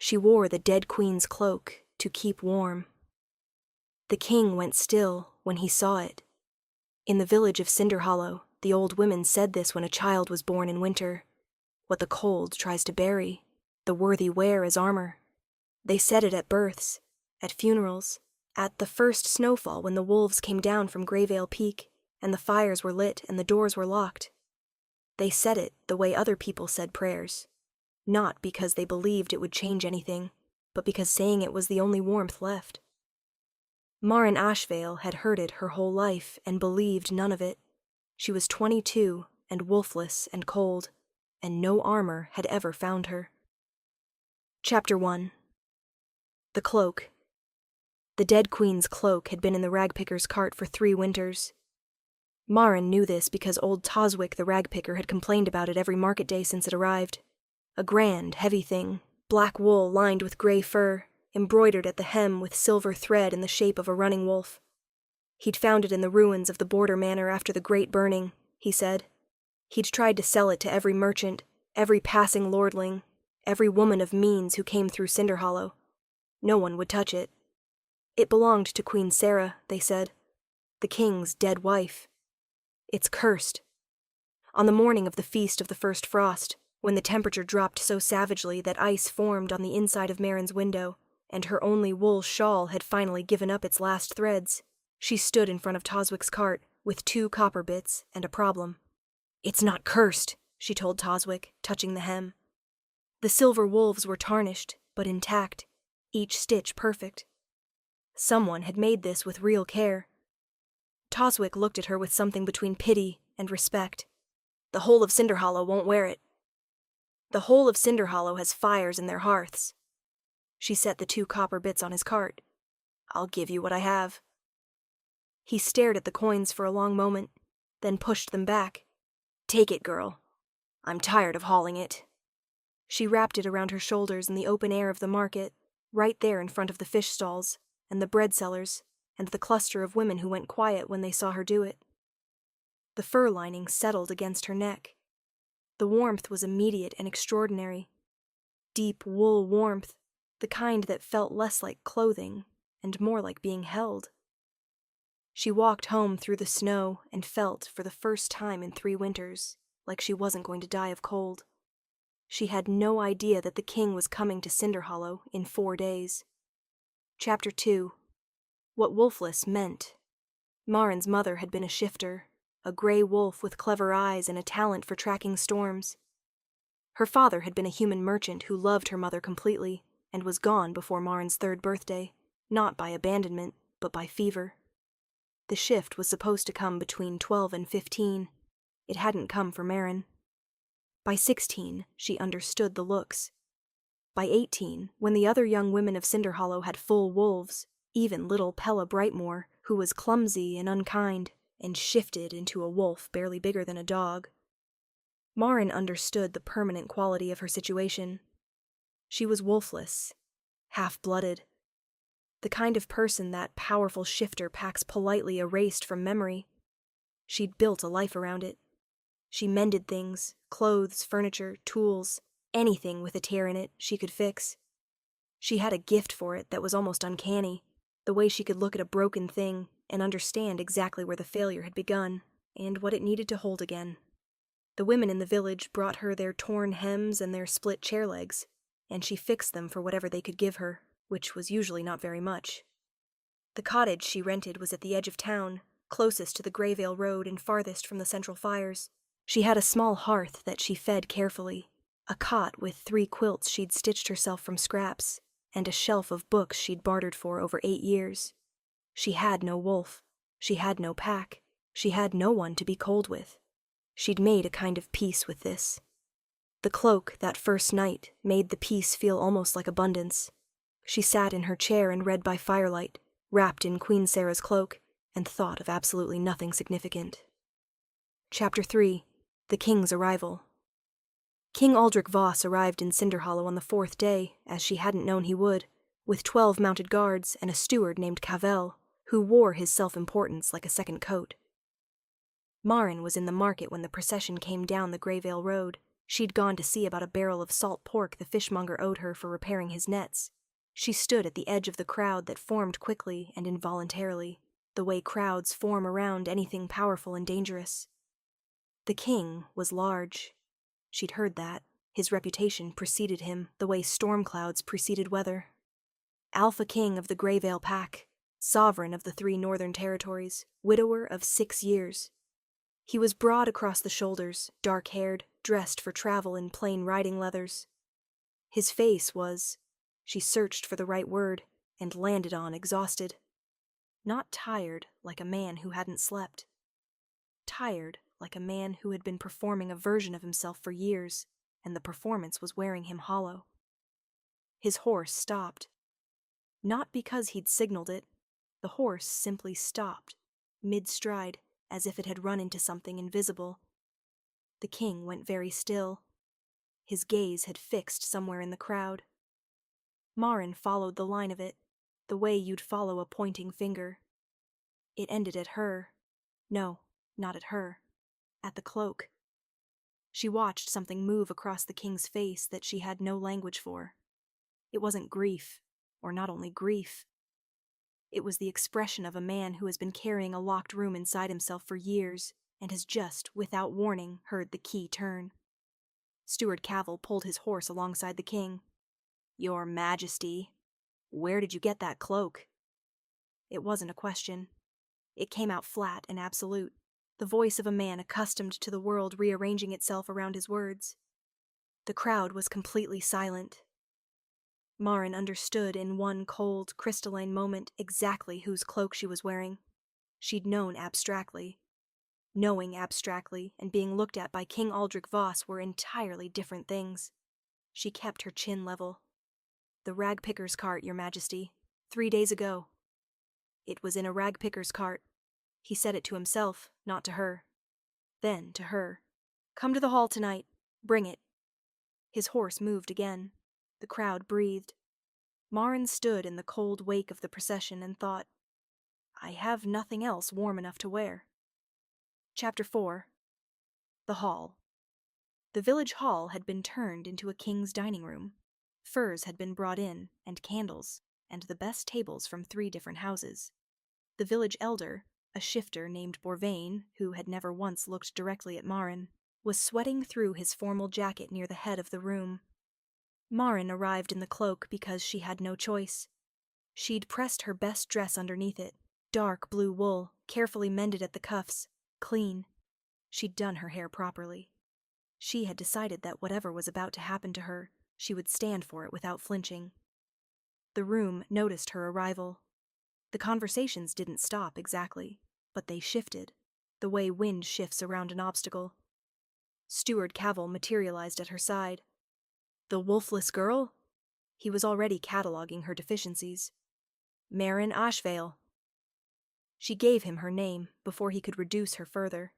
She wore the dead queen's cloak to keep warm. The king went still when he saw it. In the village of Cinderhollow, the old women said this when a child was born in winter. What the cold tries to bury, the worthy wear as armor. They said it at births, at funerals, at the first snowfall when the wolves came down from Greyvale Peak, and the fires were lit and the doors were locked. They said it the way other people said prayers, not because they believed it would change anything, but because saying it was the only warmth left. Marin Ashvale had heard it her whole life and believed none of it. She was 22 and wolfless and cold, and no armor had ever found her. Chapter 1. The Cloak. The dead queen's cloak had been in the ragpicker's cart for 3 winters. Marin knew this because old Toswick the ragpicker had complained about it every market day since it arrived. A grand, heavy thing, black wool lined with grey fur, embroidered at the hem with silver thread in the shape of a running wolf. He'd found it in the ruins of the border manor after the Great Burning, he said. He'd tried to sell it to every merchant, every passing lordling, every woman of means who came through Cinderhollow. No one would touch it. It belonged to Queen Sarah, they said, the king's dead wife. It's cursed. On the morning of the Feast of the First Frost, when the temperature dropped so savagely that ice formed on the inside of Marin's window, and her only wool shawl had finally given up its last threads, she stood in front of Toswick's cart with 2 copper bits and a problem. "It's not cursed," she told Toswick, touching the hem. The silver wolves were tarnished, but intact, each stitch perfect. Someone had made this with real care. Toswick looked at her with something between pity and respect. "The whole of Cinderhollow won't wear it." "The whole of Cinderhollow has fires in their hearths." She set the 2 copper bits on his cart. "I'll give you what I have." He stared at the coins for a long moment, then pushed them back. "Take it, girl. I'm tired of hauling it." She wrapped it around her shoulders in the open air of the market, right there in front of the fish stalls, and the bread sellers, and the cluster of women who went quiet when they saw her do it. The fur lining settled against her neck. The warmth was immediate and extraordinary. Deep wool warmth, the kind that felt less like clothing and more like being held. She walked home through the snow and felt, for the first time in 3 winters, like she wasn't going to die of cold. She had no idea that the king was coming to Cinderhollow in 4 days. Chapter 2. What wolfless meant. Marin's mother had been a shifter, a grey wolf with clever eyes and a talent for tracking storms. Her father had been a human merchant who loved her mother completely and was gone before Marin's 3rd birthday, not by abandonment, but by fever. The shift was supposed to come between 12 and 15. It hadn't come for Marin. By 16, she understood the looks. By 18, when the other young women of Cinderhollow had full wolves, even little Pella Brightmore, who was clumsy and unkind, and shifted into a wolf barely bigger than a dog. Marin understood the permanent quality of her situation. She was wolfless, half-blooded. The kind of person that powerful shifter packs politely erased from memory. She'd built a life around it. She mended things, clothes, furniture, tools, anything with a tear in it she could fix. She had a gift for it that was almost uncanny, the way she could look at a broken thing and understand exactly where the failure had begun and what it needed to hold again. The women in the village brought her their torn hems and their split chair legs, and she fixed them for whatever they could give her, which was usually not very much. The cottage she rented was at the edge of town, closest to the Greyvale Road and farthest from the central fires. She had a small hearth that she fed carefully, a cot with 3 quilts she'd stitched herself from scraps, and a shelf of books she'd bartered for over 8 years. She had no wolf. She had no pack. She had no one to be cold with. She'd made a kind of peace with this. The cloak that first night made the peace feel almost like abundance. She sat in her chair and read by firelight, wrapped in Queen Sarah's cloak, and thought of absolutely nothing significant. Chapter 3. The King's Arrival. King Aldrich Voss arrived in Cinderhollow on the 4th day, as she hadn't known he would, with 12 mounted guards and a steward named Cavell, who wore his self-importance like a second coat. Marin was in the market when the procession came down the Greyvale Road, She'd gone to see about a barrel of salt pork the fishmonger owed her for repairing his nets. She stood at the edge of the crowd that formed quickly and involuntarily, the way crowds form around anything powerful and dangerous. The king was large. She'd heard that. His reputation preceded him the way storm clouds preceded weather. Alpha King of the Greyvale Pack, sovereign of the 3 northern territories, widower of 6 years. He was broad across the shoulders, dark-haired, dressed for travel in plain riding leathers. His face was, she searched for the right word, and landed on exhausted. Not tired like a man who hadn't slept. Tired like a man who had been performing a version of himself for years, and the performance was wearing him hollow. His horse stopped. Not because he'd signaled it. The horse simply stopped, mid-stride, as if it had run into something invisible. The king went very still. His gaze had fixed somewhere in the crowd. Marin followed the line of it, the way you'd follow a pointing finger. It ended at her. No, not at her. At the cloak. She watched something move across the king's face that she had no language for. It wasn't grief, or not only grief. It was the expression of a man who has been carrying a locked room inside himself for years and has just, without warning, heard the key turn. Steward Cavil pulled his horse alongside the king. "Your Majesty, where did you get that cloak?" It wasn't a question. It came out flat and absolute, the voice of a man accustomed to the world rearranging itself around his words. The crowd was completely silent. Marin understood in one cold, crystalline moment exactly whose cloak she was wearing. She'd known abstractly. Knowing abstractly and being looked at by King Aldrich Voss were entirely different things. She kept her chin level. "The rag-picker's cart, Your Majesty. 3 days ago." It was in a rag-picker's cart. He said it to himself, not to her. Then to her. "Come to the hall tonight. Bring it." His horse moved again. The crowd breathed. Marin stood in the cold wake of the procession and thought, "I have nothing else warm enough to wear." Chapter 4. The Hall. The village hall had been turned into a king's dining room. Furs had been brought in, and candles, and the best tables from 3 different houses. The village elder, a shifter named Bourvain, who had never once looked directly at Marin, was sweating through his formal jacket near the head of the room. Marin arrived in the cloak because she had no choice. She'd pressed her best dress underneath it, dark blue wool, carefully mended at the cuffs, clean. She'd done her hair properly. She had decided that whatever was about to happen to her, she would stand for it without flinching. The room noticed her arrival. The conversations didn't stop exactly, but they shifted, the way wind shifts around an obstacle. Steward Cavil materialized at her side. "The wolfless girl?" He was already cataloging her deficiencies. "Marin Ashvale." She gave him her name before he could reduce her further.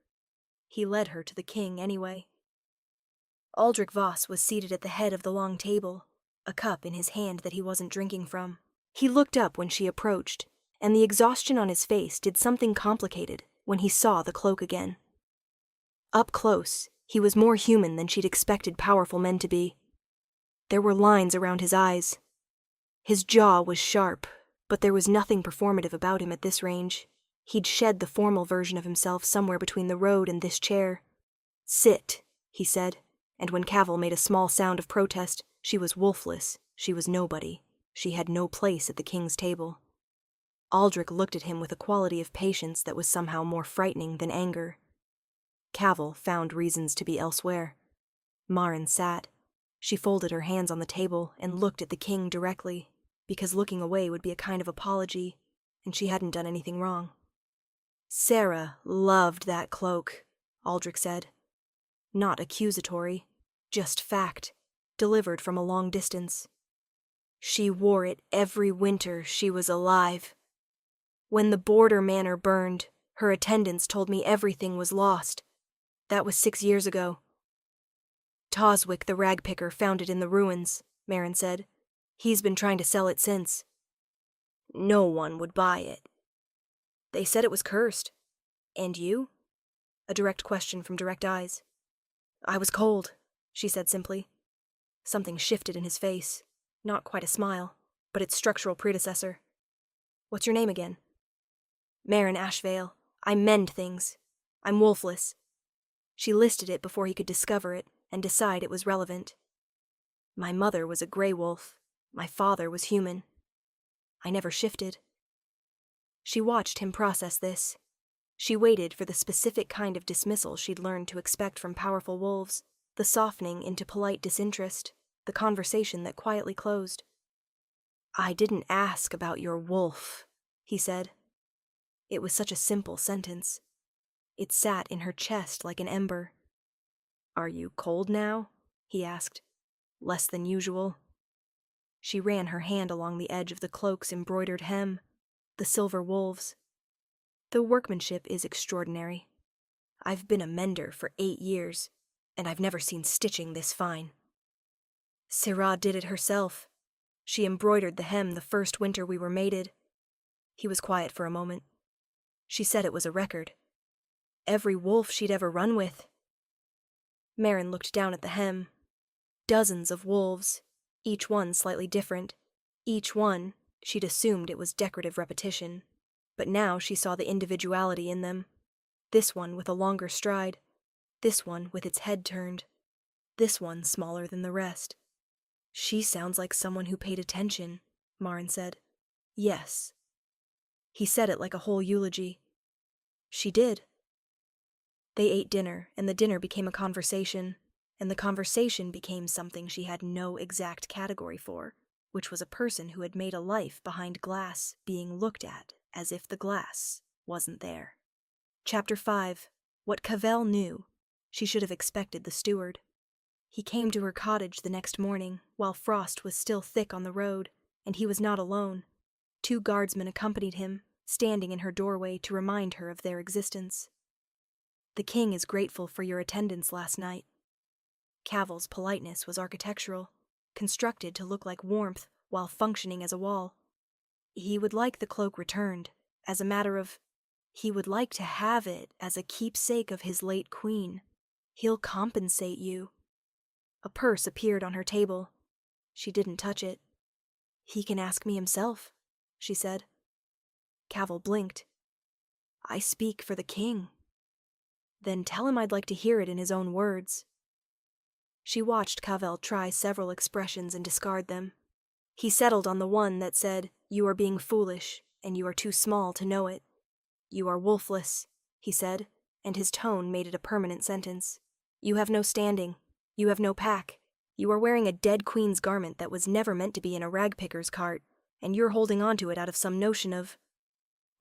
He led her to the king anyway. Aldrich Voss was seated at the head of the long table, a cup in his hand that he wasn't drinking from. He looked up when she approached, and the exhaustion on his face did something complicated when he saw the cloak again. Up close, he was more human than she'd expected powerful men to be. There were lines around his eyes. His jaw was sharp, but there was nothing performative about him at this range. He'd shed the formal version of himself somewhere between the road and this chair. "Sit," he said, and when Cavil made a small sound of protest, she was wolfless, she was nobody. She had no place at the king's table. Aldrich looked at him with a quality of patience that was somehow more frightening than anger. Cavil found reasons to be elsewhere. Marin sat. She folded her hands on the table and looked at the king directly, because looking away would be a kind of apology, and she hadn't done anything wrong. "Sarah loved that cloak," Aldrich said. Not accusatory, just fact, delivered from a long distance. "She wore it every winter she was alive. When the border manor burned, her attendants told me everything was lost. That was 6 years ago. Toswick the ragpicker found it in the ruins," Marin said. "He's been trying to sell it since. No one would buy it. They said it was cursed. And you?" A direct question from direct eyes. "I was cold. she said simply. Something shifted in his face. Not quite a smile, but its structural predecessor. What's your name again? Marin Ashvale. I mend things. I'm wolfless. She listed it before he could discover it and decide it was relevant. My mother was a grey wolf. My father was human. I never shifted. She watched him process this. She waited for the specific kind of dismissal she'd learned to expect from powerful wolves, the softening into polite disinterest, the conversation that quietly closed. I didn't ask about your wolf, he said. It was such a simple sentence. It sat in her chest like an ember. Are you cold now? He asked. Less than usual. She ran her hand along the edge of the cloak's embroidered hem, the silver wolves. The workmanship is extraordinary. I've been a mender for 8 years, and I've never seen stitching this fine. Syrah did it herself. She embroidered the hem the first winter we were mated. He was quiet for a moment. She said it was a record. Every wolf she'd ever run with. Marin looked down at the hem. Dozens of wolves, each one slightly different. Each one, she'd assumed it was decorative repetition, but now she saw the individuality in them. This one with a longer stride. This one with its head turned. This one smaller than the rest. She sounds like someone who paid attention, Marin said. Yes. He said it like a whole eulogy. She did. They ate dinner, and the dinner became a conversation, and the conversation became something she had no exact category for, which was a person who had made a life behind glass being looked at as if the glass wasn't there. Chapter 5. What Cavell knew. She should have expected the steward. He came to her cottage the next morning, while frost was still thick on the road, and he was not alone. 2 guardsmen accompanied him, standing in her doorway to remind her of their existence. The king is grateful for your attendance last night. Cavell's politeness was architectural, constructed to look like warmth while functioning as a wall. He would like the cloak returned, as a matter of... He would like to have it as a keepsake of his late queen. He'll compensate you. A purse appeared on her table. She didn't touch it. He can ask me himself, she said. Cavell blinked. I speak for the king. Then tell him I'd like to hear it in his own words. She watched Cavell try several expressions and discard them. He settled on the one that said, You are being foolish, and you are too small to know it. You are wolfless, he said, and his tone made it a permanent sentence. You have no standing. You have no pack. You are wearing a dead queen's garment that was never meant to be in a ragpicker's cart, and you're holding on to it out of some notion of...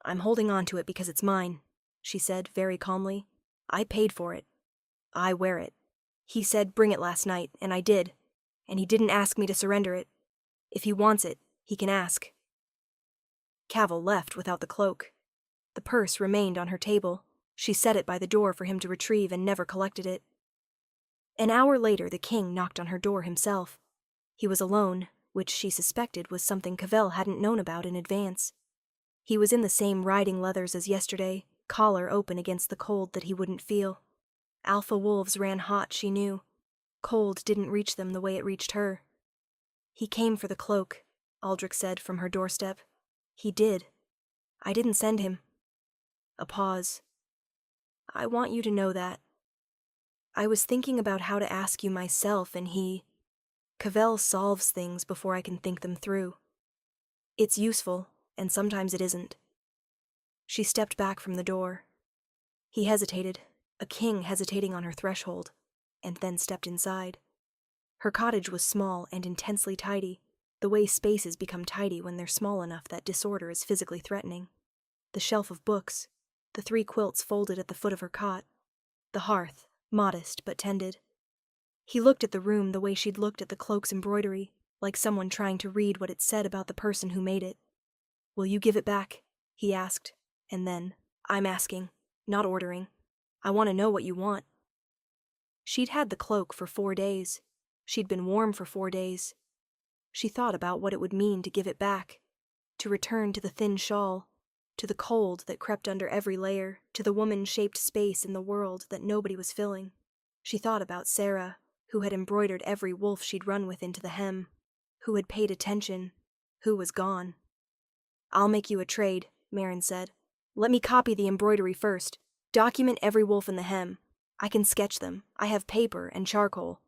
I'm holding on to it because it's mine, she said very calmly. I paid for it. I wear it. He said bring it last night, and I did. And he didn't ask me to surrender it. If he wants it, he can ask. Cavell left without the cloak. The purse remained on her table. She set it by the door for him to retrieve and never collected it. An hour later, the king knocked on her door himself. He was alone, which she suspected was something Cavell hadn't known about in advance. He was in the same riding leathers as yesterday, collar open against the cold that he wouldn't feel. Alpha wolves ran hot, she knew. Cold didn't reach them the way it reached her. He came for the cloak, Aldrich said from her doorstep. He did. I didn't send him. A pause. I want you to know that. I was thinking about how to ask you myself, and Cavell solves things before I can think them through. It's useful, and sometimes it isn't. She stepped back from the door. He hesitated, a king hesitating on her threshold, and then stepped inside. Her cottage was small and intensely tidy, the way spaces become tidy when they're small enough that disorder is physically threatening. The shelf of books, the 3 quilts folded at the foot of her cot, the hearth, modest but tended. He looked at the room the way she'd looked at the cloak's embroidery, like someone trying to read what it said about the person who made it. Will you give it back? He asked, and then, I'm asking, not ordering. I want to know what you want. She'd had the cloak for 4 days. She'd been warm for 4 days. She thought about what it would mean to give it back, to return to the thin shawl, to the cold that crept under every layer, to the woman-shaped space in the world that nobody was filling. She thought about Sarah, who had embroidered every wolf she'd run with into the hem, who had paid attention, who was gone. "I'll make you a trade," Marin said. "Let me copy the embroidery first. Document every wolf in the hem. I can sketch them. I have paper and charcoal.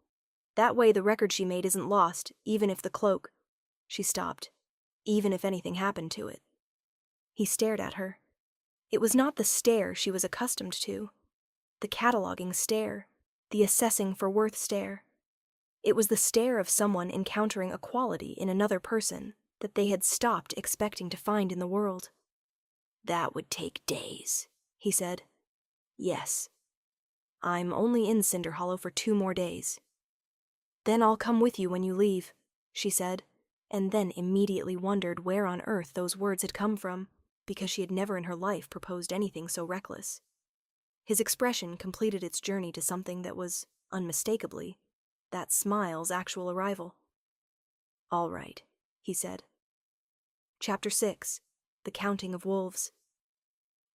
That way the record she made isn't lost, even if the cloak—" She stopped. Even if anything happened to it. He stared at her. It was not the stare she was accustomed to. The cataloging stare. The assessing for worth stare. It was the stare of someone encountering a quality in another person that they had stopped expecting to find in the world. "That would take days," he said. "Yes. I'm only in Cinder Hollow for 2 more days." "Then I'll come with you when you leave," she said, and then immediately wondered where on earth those words had come from, because she had never in her life proposed anything so reckless. His expression completed its journey to something that was, unmistakably, that smile's actual arrival. "All right," he said. Chapter 6. The Counting of Wolves.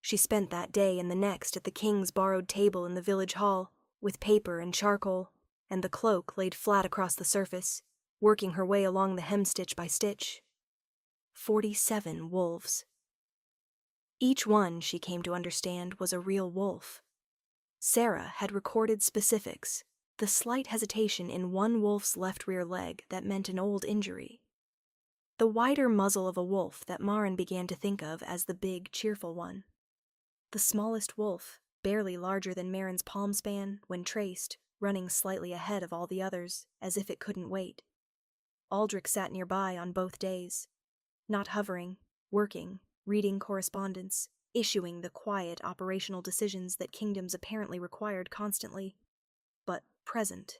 She spent that day and the next at the king's borrowed table in the village hall, with paper and charcoal, and the cloak laid flat across the surface, working her way along the hem stitch by stitch. 47 wolves. Each one, she came to understand, was a real wolf. Sarah had recorded specifics, the slight hesitation in one wolf's left rear leg that meant an old injury. The wider muzzle of a wolf that Marin began to think of as the big, cheerful one. The smallest wolf, barely larger than Marin's palm span, when traced, running slightly ahead of all the others, as if it couldn't wait. Aldrich sat nearby on both days, not hovering, working, reading correspondence, issuing the quiet operational decisions that kingdoms apparently required constantly, but present.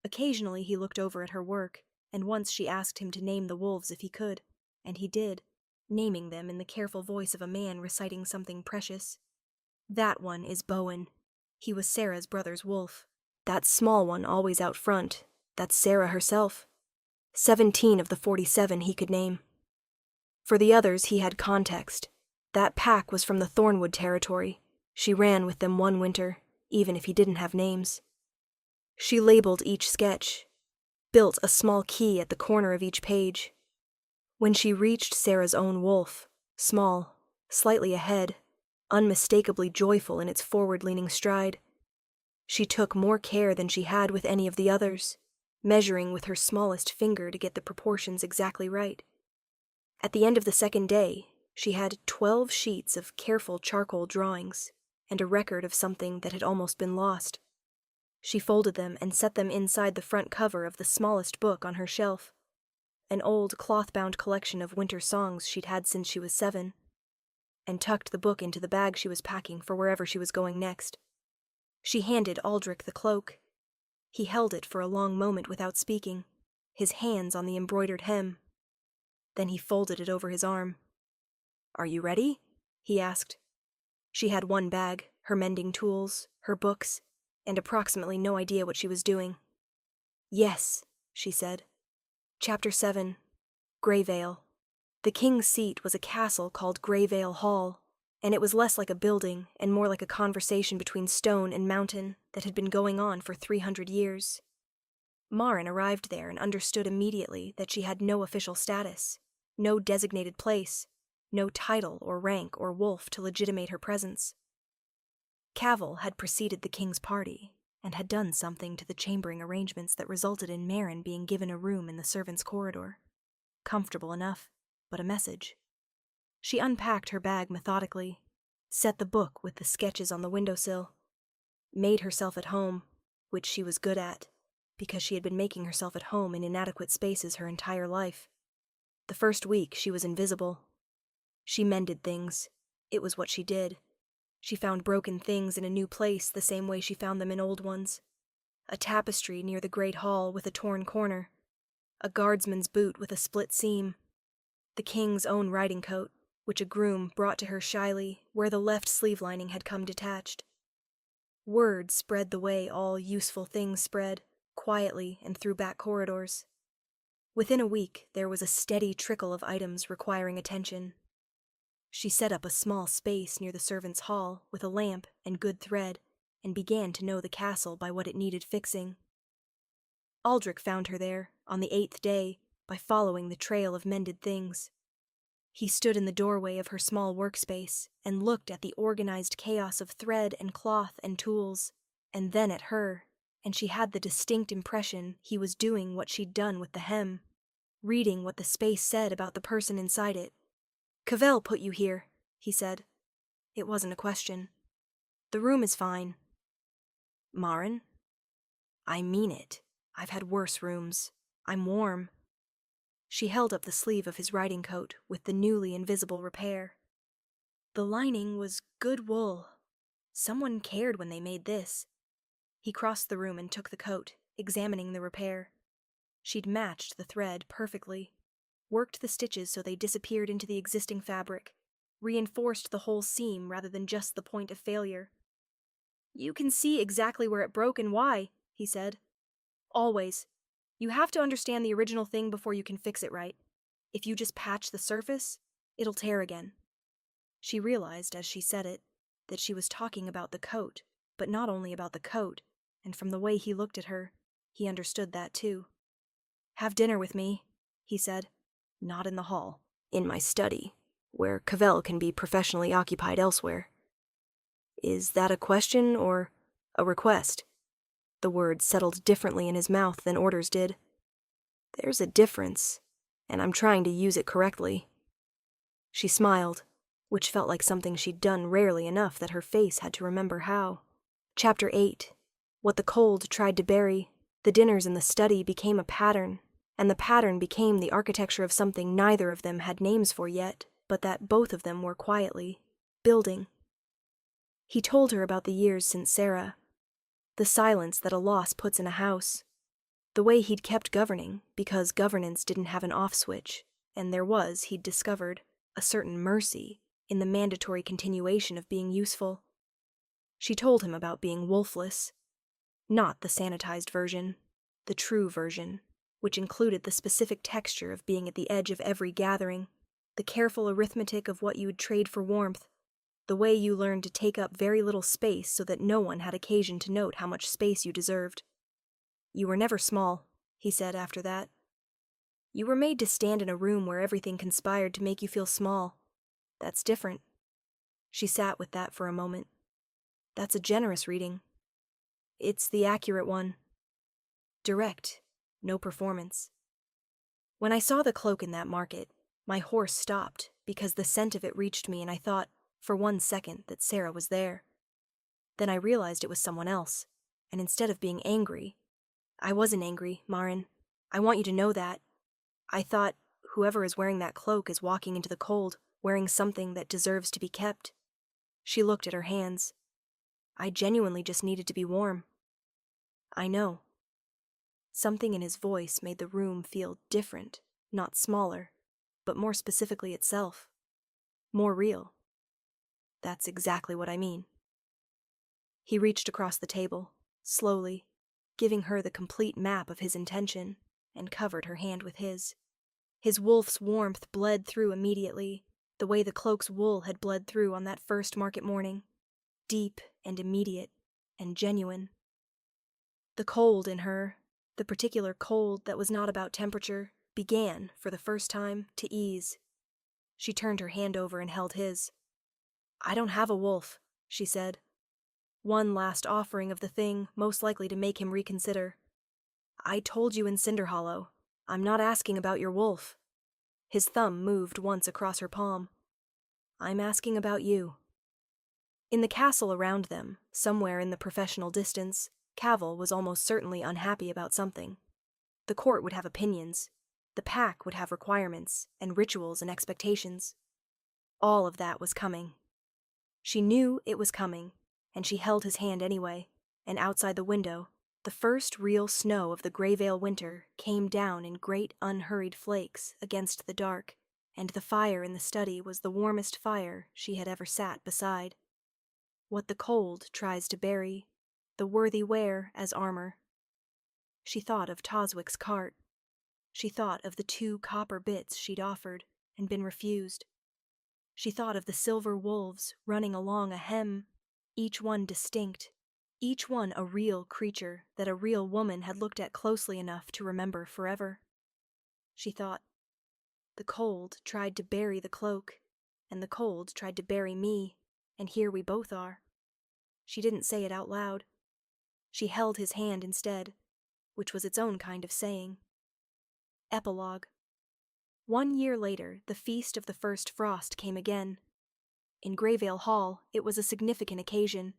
Occasionally he looked over at her work, and once she asked him to name the wolves if he could, and he did, naming them in the careful voice of a man reciting something precious. "That one is Bowen. He was Sarah's brother's wolf. That small one always out front, that's Sarah herself. 17 of the 47 he could name. For the others he had context. That pack was from the Thornwood territory. She ran with them one winter, even if he didn't have names. She labeled each sketch, built a small key at the corner of each page. When she reached Sarah's own wolf, small, slightly ahead, unmistakably joyful in its forward-leaning stride, she took more care than she had with any of the others, measuring with her smallest finger to get the proportions exactly right. At the end of the second day, she had 12 sheets of careful charcoal drawings and a record of something that had almost been lost. She folded them and set them inside the front cover of the smallest book on her shelf, an old cloth-bound collection of winter songs she'd had since she was 7, and tucked the book into the bag she was packing for wherever she was going next. She handed Aldrich the cloak. He held it for a long moment without speaking, his hands on the embroidered hem. Then he folded it over his arm. "Are you ready?" he asked. She had one bag, her mending tools, her books, and approximately no idea what she was doing. "Yes," she said. Chapter 7. Greyvale. The king's seat was a castle called Greyvale Hall, and it was less like a building and more like a conversation between stone and mountain that had been going on for 300 years. Marin arrived there and understood immediately that she had no official status, no designated place, no title or rank or wolf to legitimate her presence. Cavil had preceded the king's party and had done something to the chambering arrangements that resulted in Marin being given a room in the servants' corridor. Comfortable enough, but a message. She unpacked her bag methodically, set the book with the sketches on the windowsill, made herself at home, which she was good at, because she had been making herself at home in inadequate spaces her entire life. The first week she was invisible. She mended things. It was what she did. She found broken things in a new place the same way she found them in old ones. A tapestry near the great hall with a torn corner. A guardsman's boot with a split seam. The king's own riding coat, which a groom brought to her shyly, where the left sleeve lining had come detached. Word spread the way all useful things spread, quietly and through back corridors. Within a week, there was a steady trickle of items requiring attention. She set up a small space near the servants' hall with a lamp and good thread, and began to know the castle by what it needed fixing. Aldrich found her there, on the 8th day, by following the trail of mended things. He stood in the doorway of her small workspace and looked at the organized chaos of thread and cloth and tools, and then at her, and she had the distinct impression he was doing what she'd done with the hem, reading what the space said about the person inside it. "Cavell put you here," he said. It wasn't a question. "The room is fine." "Marin?" "I mean it. I've had worse rooms. I'm warm." She held up the sleeve of his riding coat with the newly invisible repair. The lining was good wool. Someone cared when they made this. He crossed the room and took the coat, examining the repair. She'd matched the thread perfectly, worked the stitches so they disappeared into the existing fabric, reinforced the whole seam rather than just the point of failure. "You can see exactly where it broke and why," he said. "Always. You have to understand the original thing before you can fix it right. If you just patch the surface, it'll tear again." She realized, as she said it, that she was talking about the coat, but not only about the coat, and from the way he looked at her, he understood that too. "Have dinner with me," he said. "Not in the hall. In my study, where Cavell can be professionally occupied elsewhere." "Is that a question or a request?" The words settled differently in his mouth than orders did. "There's a difference, and I'm trying to use it correctly." She smiled, which felt like something she'd done rarely enough that her face had to remember how. Chapter 8. What the cold tried to bury, the dinners in the study became a pattern, and the pattern became the architecture of something neither of them had names for yet, but that both of them were quietly building. He told her about the years since Sarah, the silence that a loss puts in a house, the way he'd kept governing because governance didn't have an off switch, and there was, he'd discovered, a certain mercy in the mandatory continuation of being useful. She told him about being wolfless, not the sanitized version, the true version, which included the specific texture of being at the edge of every gathering, the careful arithmetic of what you would trade for warmth, the way you learned to take up very little space so that no one had occasion to note how much space you deserved. "You were never small," he said after that. "You were made to stand in a room where everything conspired to make you feel small. That's different." She sat with that for a moment. "That's a generous reading." "It's the accurate one. Direct, no performance." "When I saw the cloak in that market, my horse stopped because the scent of it reached me and I thought, for 1 second, that Sarah was there. Then I realized it was someone else, and instead of being angry, I wasn't angry, Marin. I want you to know that. I thought, whoever is wearing that cloak is walking into the cold, wearing something that deserves to be kept." She looked at her hands. "I genuinely just needed to be warm." "I know." Something in his voice made the room feel different, not smaller, but more specifically itself. More real. "That's exactly what I mean." He reached across the table, slowly, giving her the complete map of his intention, and covered her hand with his. His wolf's warmth bled through immediately, the way the cloak's wool had bled through on that first market morning. Deep and immediate and genuine. The cold in her, the particular cold that was not about temperature, began, for the first time, to ease. She turned her hand over and held his. "I don't have a wolf," she said. One last offering of the thing most likely to make him reconsider. "I told you in Cinder Hollow. I'm not asking about your wolf." His thumb moved once across her palm. "I'm asking about you." In the castle around them, somewhere in the professional distance, Cavell was almost certainly unhappy about something. The court would have opinions. The pack would have requirements, and rituals and expectations. All of that was coming. She knew it was coming, and she held his hand anyway, and outside the window, the first real snow of the Greyvale winter came down in great unhurried flakes against the dark, and the fire in the study was the warmest fire she had ever sat beside. What the cold tries to bury, the worthy wear as armor. She thought of Toswick's cart. She thought of the 2 copper bits she'd offered and been refused. She thought of the silver wolves running along a hem, each one distinct, each one a real creature that a real woman had looked at closely enough to remember forever. She thought, the cold tried to bury the cloak, and the cold tried to bury me, and here we both are. She didn't say it out loud. She held his hand instead, which was its own kind of saying. Epilogue. 1 year later, the feast of the first frost came again. In Greyvale Hall, it was a significant occasion.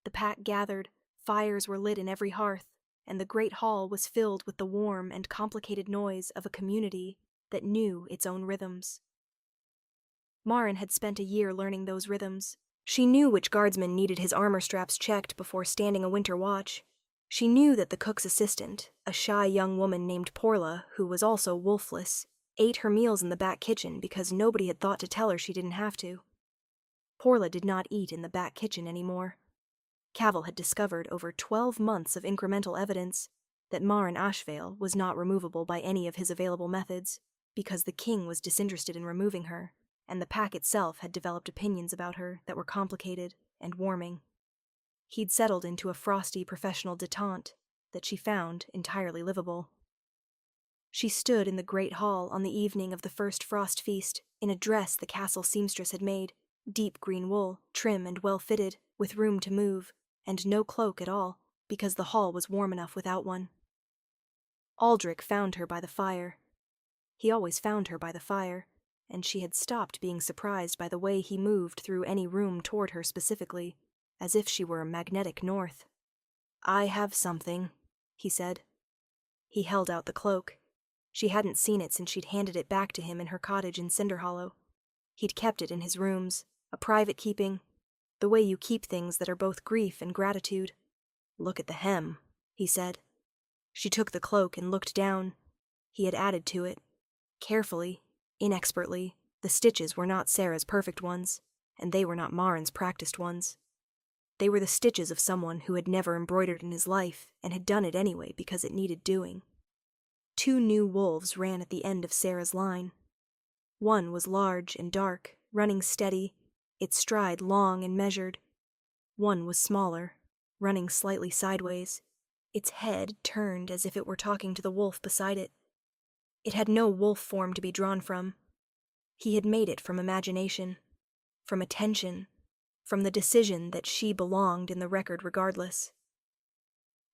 The pack gathered, fires were lit in every hearth, and the great hall was filled with the warm and complicated noise of a community that knew its own rhythms. Marin had spent a year learning those rhythms. She knew which guardsman needed his armor straps checked before standing a winter watch. She knew that the cook's assistant, a shy young woman named Porla, who was also wolfless, ate her meals in the back kitchen because nobody had thought to tell her she didn't have to. Porla did not eat in the back kitchen anymore. Cavil had discovered over 12 months of incremental evidence that Marin Ashvale was not removable by any of his available methods, because the king was disinterested in removing her, and the pack itself had developed opinions about her that were complicated and warming. He'd settled into a frosty professional detente that she found entirely livable. She stood in the great hall on the evening of the first frost feast in a dress the castle seamstress had made, deep green wool, trim and well-fitted, with room to move, and no cloak at all, because the hall was warm enough without one. Aldrich found her by the fire. He always found her by the fire, and she had stopped being surprised by the way he moved through any room toward her specifically, as if she were a magnetic north. "I have something," he said. He held out the cloak. She hadn't seen it since she'd handed it back to him in her cottage in Cinderhollow. He'd kept it in his rooms, a private keeping, the way you keep things that are both grief and gratitude. "Look at the hem," he said. She took the cloak and looked down. He had added to it. Carefully, inexpertly, the stitches were not Sarah's perfect ones, and they were not Marin's practiced ones. They were the stitches of someone who had never embroidered in his life and had done it anyway because it needed doing. 2 new wolves ran at the end of Sarah's line. One was large and dark, running steady, its stride long and measured. One was smaller, running slightly sideways, its head turned as if it were talking to the wolf beside it. It had no wolf form to be drawn from. He had made it from imagination, from attention, from the decision that she belonged in the record regardless.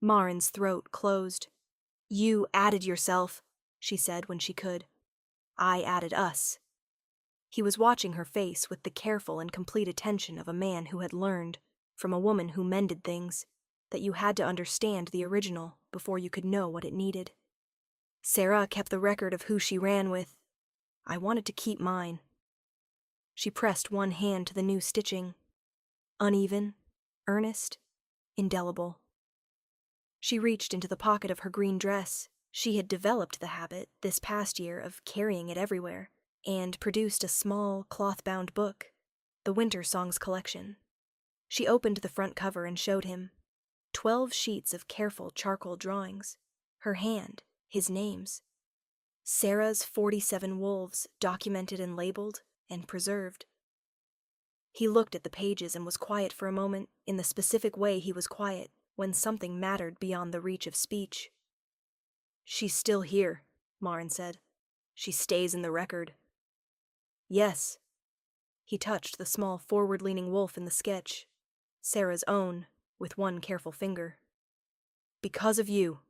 Marin's throat closed. "You added yourself," she said when she could. "I added us." He was watching her face with the careful and complete attention of a man who had learned, from a woman who mended things, that you had to understand the original before you could know what it needed. Sarah kept the record of who she ran with. I wanted to keep mine. She pressed one hand to the new stitching. Uneven, earnest, indelible. She reached into the pocket of her green dress. She had developed the habit this past year of carrying it everywhere, and produced a small, cloth-bound book, the Winter Songs collection. She opened the front cover and showed him 12 sheets of careful charcoal drawings, her hand, his names. Sarah's 47 wolves, documented and labeled and preserved. He looked at the pages and was quiet for a moment, in the specific way he was quiet when something mattered beyond the reach of speech. "She's still here," Marin said. "She stays in the record." "Yes." He touched the small forward-leaning wolf in the sketch, Sarah's own, with one careful finger. "Because of you."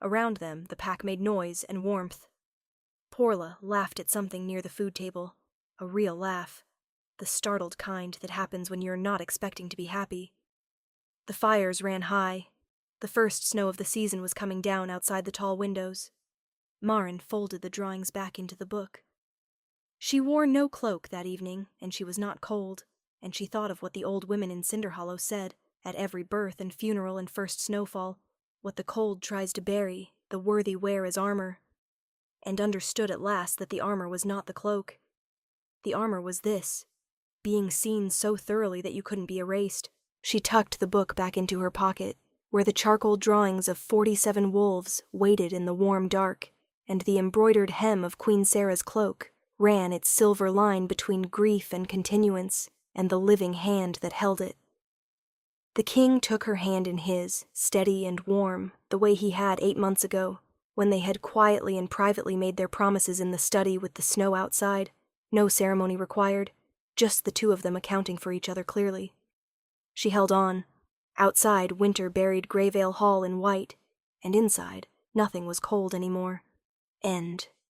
Around them, the pack made noise and warmth. Porla laughed at something near the food table, a real laugh, the startled kind that happens when you're not expecting to be happy. The fires ran high. The first snow of the season was coming down outside the tall windows. Marin folded the drawings back into the book. She wore no cloak that evening, and she was not cold, and she thought of what the old women in Cinderhollow said at every birth and funeral and first snowfall, what the cold tries to bury, the worthy wear as armor, and understood at last that the armor was not the cloak. The armor was this, being seen so thoroughly that you couldn't be erased. She tucked the book back into her pocket, where the charcoal drawings of 47 wolves waited in the warm dark, and the embroidered hem of Queen Sarah's cloak ran its silver line between grief and continuance and the living hand that held it. The king took her hand in his, steady and warm, the way he had 8 months ago, when they had quietly and privately made their promises in the study with the snow outside, no ceremony required, just the two of them accounting for each other clearly. She held on. Outside, winter buried Greyvale Hall in white, and inside, nothing was cold anymore. End.